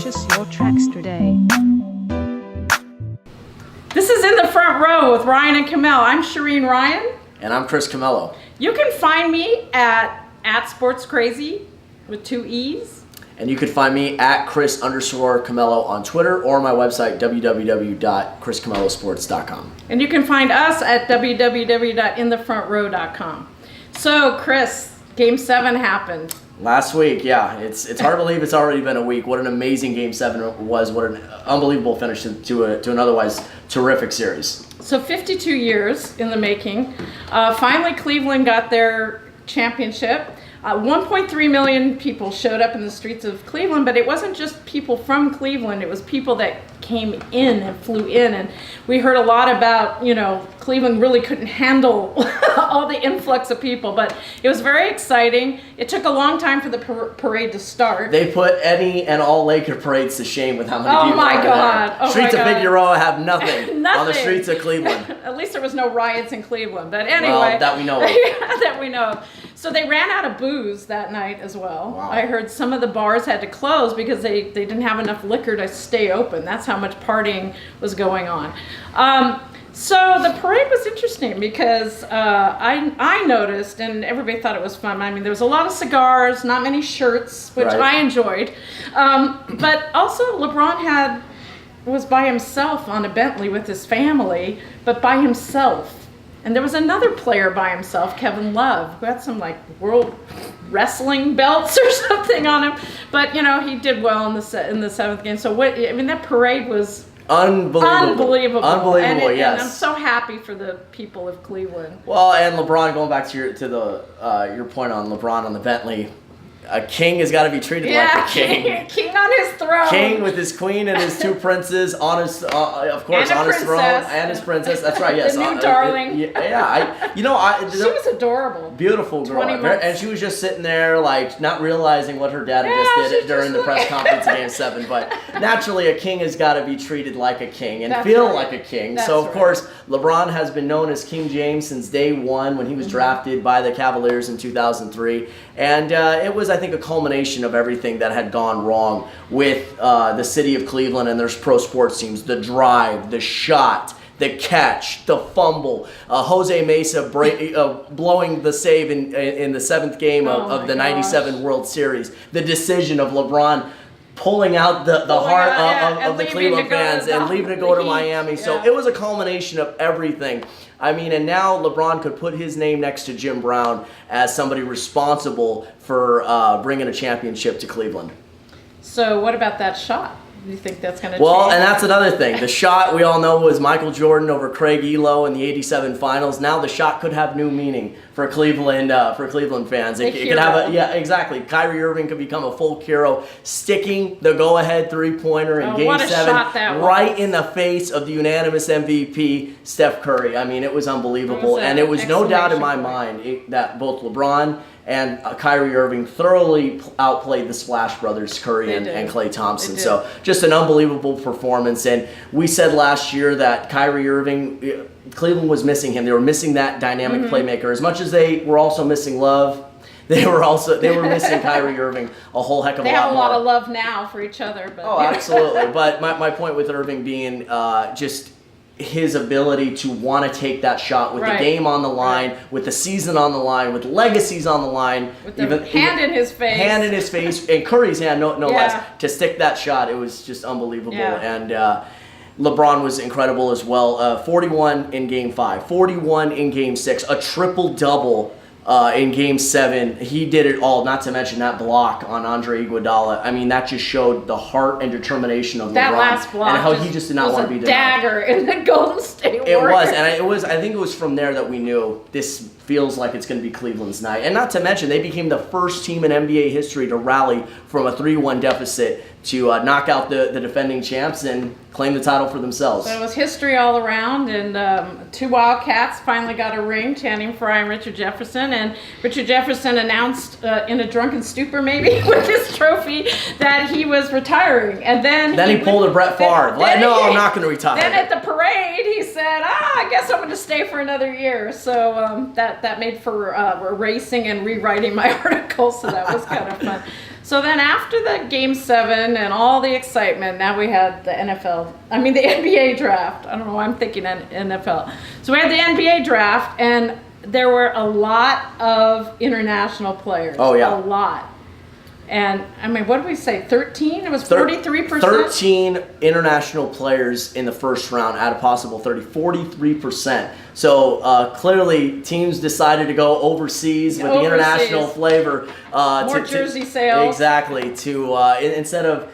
Purchase your tracks today. This is In the Front Row with Rayan and Camello. I'm Shireen Ryan. And I'm Chris Camello. You can find me at Sports Crazy with 2 E's. And you can find me at Chris_Camello on Twitter or my website, www.chriscamellosports.com. And you can find us at www.inthefrontrow.com. So, Chris, Game 7 happened. Last week, yeah. It's hard to believe it's already been a week. What an amazing Game 7 was. What an unbelievable finish to an otherwise terrific series. So 52 years in the making. Finally, Cleveland got their championship. 1.3 million people showed up in the streets of Cleveland, but it wasn't just people from Cleveland. It was people that came in and flew in. And we heard a lot about, Cleveland really couldn't handle all the influx of people, but it was very exciting. It took a long time for the parade to start. They put any and all Laker parades to shame with how many people my were God. there. Oh Streets my of God. Figueroa have nothing on the Nothing. streets of Cleveland. At least there was no riots in Cleveland, but anyway. Well, that we know of. That we know of. So they ran out of booze that night as well. Wow. I heard some of the bars had to close because they didn't have enough liquor to stay open. That's how much partying was going on. So the parade was interesting because I noticed, and everybody thought it was fun. I mean, there was a lot of cigars, not many shirts, which Right. I enjoyed. But also LeBron was by himself on a Bentley with his family, but by himself. And there was another player by himself, Kevin Love, who had some world wrestling belts or something on him. But he did well in the 7th game. So that parade was Unbelievable. And Yes. And I'm so happy for the people of Cleveland. Well, and LeBron, going back to your point on LeBron on the Bentley, a king has got to be treated like a king. King on his throne. King with his queen and his 2 princes on his, of course, And a on his throne princess. and his princess. That's right. Yes. The new darling. She was adorable. Beautiful girl, 20 months. and she was just sitting there, not realizing what her dad Yeah, just did she's during the just press conference in Game 7. But naturally, a king has got to be treated like a king and That's feel right. like a king. That's So, of right. course, LeBron has been known as King James since day one when he was drafted by the Cavaliers in 2003. And it was, I think, a culmination of everything that had gone wrong with the city of Cleveland and their pro sports teams. The drive, the shot, the catch, the fumble, Jose Mesa blowing the save in the 7th game of the '97 World Series, the decision of LeBron pulling out the heart of the Cleveland fans and leaving to go to Miami. So it was a culmination of everything. I mean, and now LeBron could put his name next to Jim Brown as somebody responsible for bringing a championship to Cleveland. So what about that shot? Do you think that's going to Well, change? and that's another thing. The shot, we all know, was Michael Jordan over Craig Elo in the '87 finals. Now the shot could have new meaning for Cleveland fans. It could have exactly. Kyrie Irving could become a folk hero, sticking the go-ahead three-pointer in Game 7 right in the face of the unanimous MVP, Steph Curry. I mean, it was unbelievable. And it was no doubt in my mind that both LeBron and Kyrie Irving thoroughly outplayed the Splash Brothers, Curry and Klay Thompson. So just an unbelievable performance. And we said last year that Kyrie Irving, Cleveland was missing him. They were missing that dynamic playmaker. As much as they were also missing Love, they were missing Kyrie Irving a whole heck of a lot more. They have a lot of love now for each other. But oh, absolutely. But my point with Irving being just his ability to want to take that shot with the game on the line, with the season on the line, with legacies on the line, with the hand in his face, and Curry's hand, no less, to stick that shot. It was just unbelievable. And LeBron was incredible as well. 41 in Game 5, 41 in Game 6, a triple-double in Game 7. He did it all, not to mention that block on Andre Iguodala. I mean, that just showed the heart and determination of that LeBron. Last block and how he just did not want to be denied. Dagger in the Golden State Warriors. It was, and I think it was from there that we knew this feels like it's going to be Cleveland's night. And not to mention, they became the first team in NBA history to rally from a 3-1 deficit to knock out the defending champs and claim the title for themselves. So it was history all around, and 2 Wildcats finally got a ring, Channing Frye and Richard Jefferson. And Richard Jefferson announced in a drunken stupor, maybe, with his trophy, that he was retiring. And then he pulled a Brett Favre. No, I'm not going to retire. Then at the parade, he said, I guess I'm going to stay for another year. So that made for erasing and rewriting my article, so that was kind of fun. So then after the Game 7 and all the excitement, now we had the the NBA draft. I don't know why I'm thinking NFL. So we had the NBA draft, and there were a lot of international players. Oh, yeah. A lot. And, I mean, what did we say, 13? It was 43%? 13 international players in the first round out of possible 30, 43%. So clearly teams decided to go overseas with the international flavor. More jersey sales. Exactly. Instead of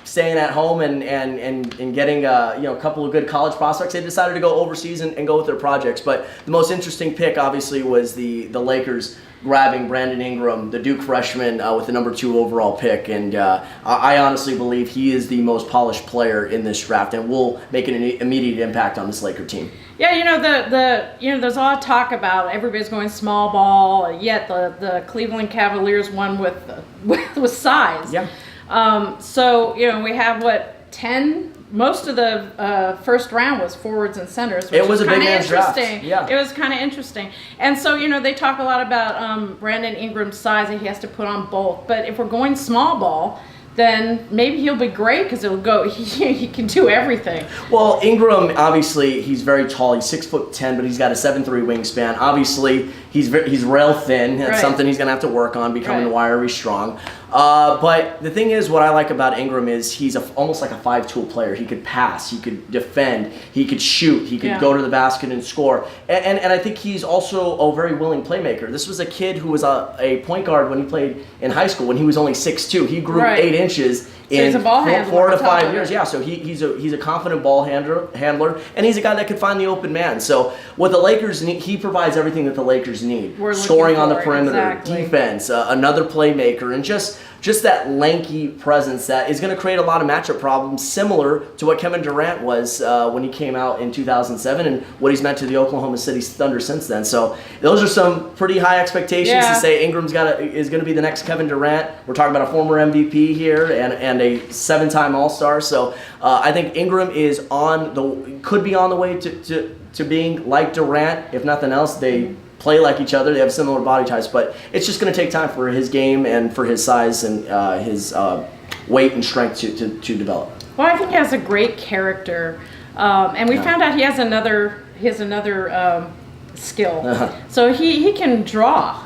staying at home and getting a couple of good college prospects, they decided to go overseas and go with their projects. But the most interesting pick, obviously, was the Lakers grabbing Brandon Ingram, the Duke freshman, with the number 2 overall pick. And I honestly believe he is the most polished player in this draft and will make an immediate impact on this Laker team. Yeah, there's a lot of talk about everybody's going small ball, yet the Cleveland Cavaliers won with size. Yeah. So we have 10. Most of the first round was forwards and centers, which it was a big man's draft. Yeah. It was kind of interesting. And so, they talk a lot about Brandon Ingram's size, and he has to put on both. But if we're going small ball, then maybe he'll be great because he can do everything. Well, Ingram, obviously, he's very tall. He's 6'10", but he's got a 7'3" wingspan. Obviously, he's rail thin. That's something he's going to have to work on, becoming wiry strong. But the thing is, what I like about Ingram is he's almost like a 5-tool player. He could pass, he could defend, he could shoot, he could go to the basket and score. And I think he's also a very willing playmaker. This was a kid who was a point guard when he played in high school when he was only 6'2". He grew 8 inches in 4 to 5 years. Yeah, so he's a confident ball handler, and he's a guy that could find the open man. So what the Lakers need, he provides everything that the Lakers need. Scoring on the perimeter, defense, another playmaker, and just that lanky presence that is going to create a lot of matchup problems, similar to what Kevin Durant was when he came out in 2007 and what he's meant to the Oklahoma City Thunder since then. So those are some pretty high expectations to say Ingram's is going to be the next Kevin Durant. We're talking about a former MVP here and a 7-time All-Star. So I think Ingram could be on the way to being like Durant. If nothing else, they play like each other. They have similar body types, but it's just going to take time for his game and for his size and his weight and strength to develop. Well, I think he has a great character, and we found out he has another skill. So he can draw.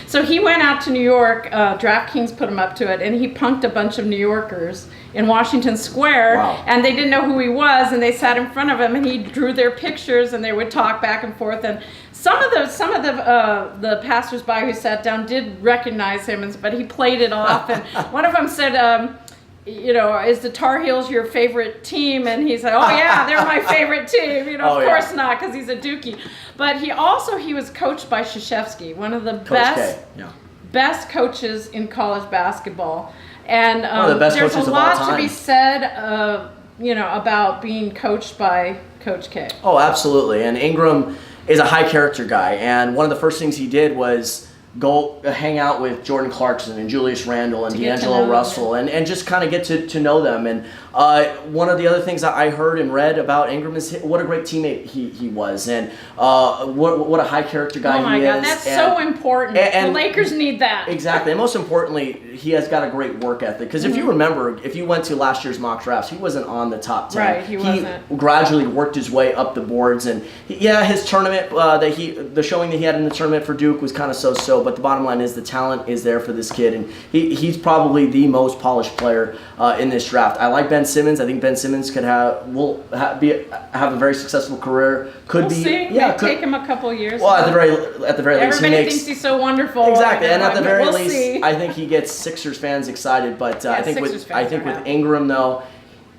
So he went out to New York, DraftKings put him up to it, and he punked a bunch of New Yorkers in Washington Square, and they didn't know who he was, and they sat in front of him, and he drew their pictures, and they would talk back and forth, and some of the passersby who sat down did recognize him, but he played it off, and one of them said, is the Tar Heels your favorite team? And he said, oh yeah, they're my favorite team. Of course not, because he's a Dookie. But he was coached by Krzyzewski, one of the best coaches in college basketball. And there's a lot to be said, about being coached by Coach K. Oh, absolutely. And Ingram is a high character guy. And one of the first things he did was go hang out with Jordan Clarkson and Julius Randle and D'Angelo Russell and just kind of get to know them. And one of the other things that I heard and read about Ingram is what a great teammate he was, and what a high character guy he is. Oh my God, that's so important. And the Lakers need that. Exactly, and most importantly, he has got a great work ethic. Because if you remember, if you went to last year's mock drafts, he wasn't on the top 10. Right, he wasn't. He gradually worked his way up the boards, and his tournament, the showing that he had in the tournament for Duke was kind of so. But the bottom line is the talent is there for this kid, and he's probably the most polished player in this draft. I like Ben Simmons. I think Ben Simmons have a very successful career. We'll see. It take him a couple of years. Well, at the very least, everybody thinks he's so wonderful. Exactly, and at the very least, I think he gets Sixers fans excited. But I think with Ingram though,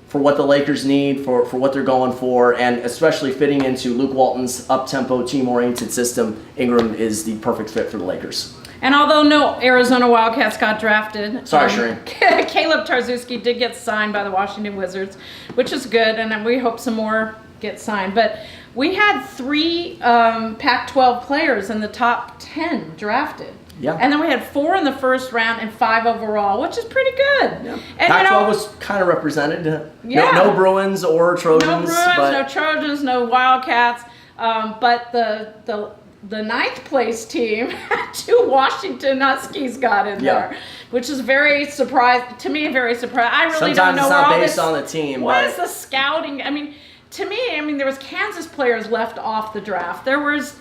for what the Lakers need, for what they're going for, and especially fitting into Luke Walton's up-tempo, team-oriented system, Ingram is the perfect fit for the Lakers. And although no Arizona Wildcats got drafted, sorry, Shireen. Caleb Tarczewski did get signed by the Washington Wizards, which is good, and we hope some more get signed. But we had 3 Pac-12 players in the top 10 drafted. Yeah. And then we had 4 in the first round and 5 overall, which is pretty good. Yeah. And Pac-12 was kind of represented. No Bruins or Trojans. No Bruins, no Trojans, no Wildcats. But the the 9th place team, 2 Washington Huskies got in there, which is very surprising to me. Very surprising. I really don't know. Sometimes it's not based on the team. What is the scouting? I mean, to me, there was Kansas players left off the draft. There was,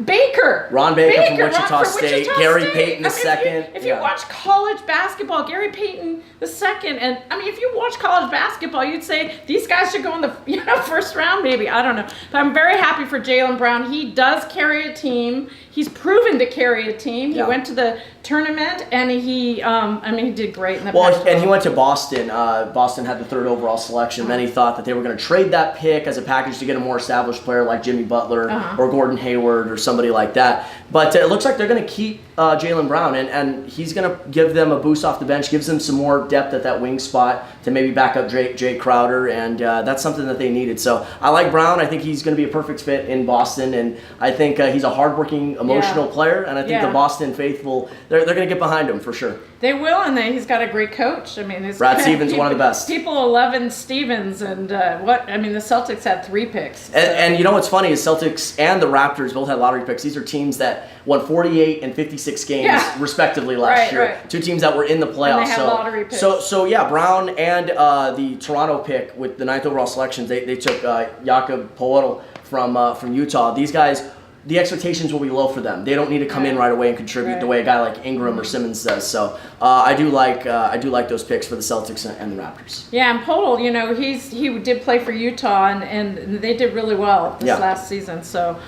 Baker. Ron Baker from Wichita State. Gary Payton II. If you watch college basketball, Gary Payton II, and if you watch college basketball, you'd say these guys should go in the first round, maybe. I don't know. But I'm very happy for Jaylen Brown. He does carry a team. He's proven to carry a team. He went to the tournament, and he did great in the and he went to Boston. Boston had the 3rd overall selection. Many thought that they were going to trade that pick as a package to get a more established player like Jimmy Butler or Gordon Hayward or somebody like that. But it looks like they're going to keep Jaylen Brown, and he's going to give them a boost off the bench, gives them some more depth at that wing spot to maybe back up Jay Crowder, and that's something that they needed. So I like Brown. I think he's going to be a perfect fit in Boston, and I think he's a hardworking, emotional player, and I think the Boston faithful, they're going to get behind him for sure. They will, and he's got a great coach. Brad Stevens, one of the best. People 11 Stevens, and the Celtics had 3 picks. So. And you know what's funny is Celtics and the Raptors both had lottery picks. These are teams that won 48 and 56 games respectively last year. Right. 2 teams that were in the playoffs. And they had lottery picks. So Brown and the Toronto pick with the 9th overall selection, they took Jakob Poeltl from Utah. These guys, the expectations will be low for them. They don't need to come in right away and contribute the way a guy like Ingram or Simmons does. So I do like those picks for the Celtics and the Raptors. Yeah, and Poeltl, he did play for Utah, and they did really well this last season. So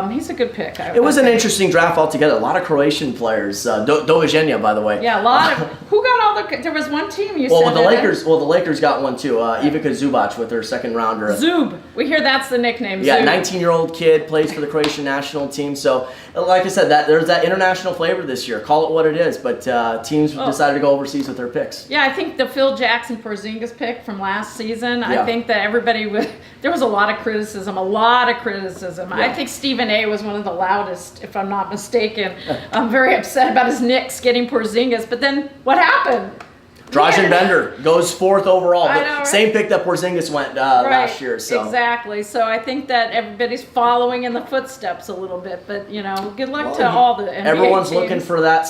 he's a good pick. It was an interesting draft altogether. A lot of Croatian players. Doviđenja, by the way. Yeah, a lot of. Who got all the? There was one team you said. Well, the Lakers got one too. Ivica Zubac with their 2nd rounder. Zub. We hear that's the nickname. Yeah, Zub. 19-year-old kid, plays for the Croatian national team. So, like I said, there's that international flavor this year. Call it what it is, but teams decided to go overseas with their picks. Yeah, I think the Phil Jackson Porzingis pick from last season. I think that there was a lot of criticism. Yeah. I think Stephen A. was one of the loudest, if I'm not mistaken. I'm very upset about his Knicks getting Porzingis, but then what happened? Dražen Bender goes 4th overall. I know, right? Same pick that Porzingis went last year. So. Exactly. So I think that everybody's following in the footsteps a little bit. But good luck to all the NBA everyone's teams. looking for that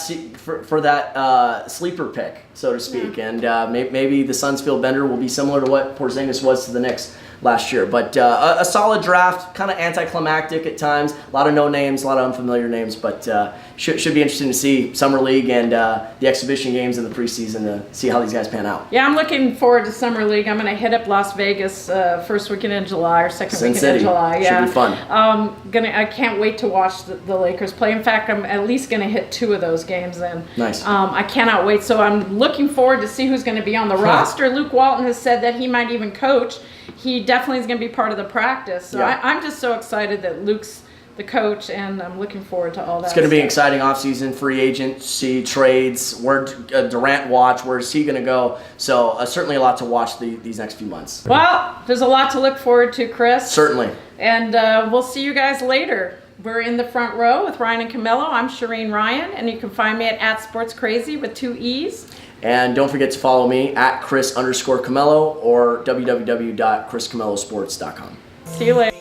sleeper pick, so to speak. And maybe the Suns feel Bender will be similar to what Porzingis was to the Knicks last year. But a solid draft, kind of anticlimactic at times. A lot of no names, a lot of unfamiliar names, but should be interesting to see Summer League and the exhibition games in the preseason to see how these guys pan out. Yeah, I'm looking forward to Summer League. I'm going to hit up Las Vegas first weekend in July or second Sin weekend City. in July. Yeah, should be fun. I can't wait to watch the Lakers play. In fact, I'm at least going to hit 2 of those games then. Nice. I cannot wait. So I'm looking forward to see who's going to be on the roster. Luke Walton has said that he might even coach. He definitely is going to be part of the practice. So I'm just so excited that Luke's the coach, and I'm looking forward to all that. It's going to be an exciting offseason, free agency, trades, where Durant watch, where's he going to go? So certainly a lot to watch these next few months. Well, there's a lot to look forward to, Chris. Certainly. And we'll see you guys later. We're in the front row with Rayan and Camello. I'm Shireen Ryan, and you can find me at @SportsCrazy with 2 E's. And don't forget to follow me at Chris_Camello or www.chriscamellosports.com. See you later.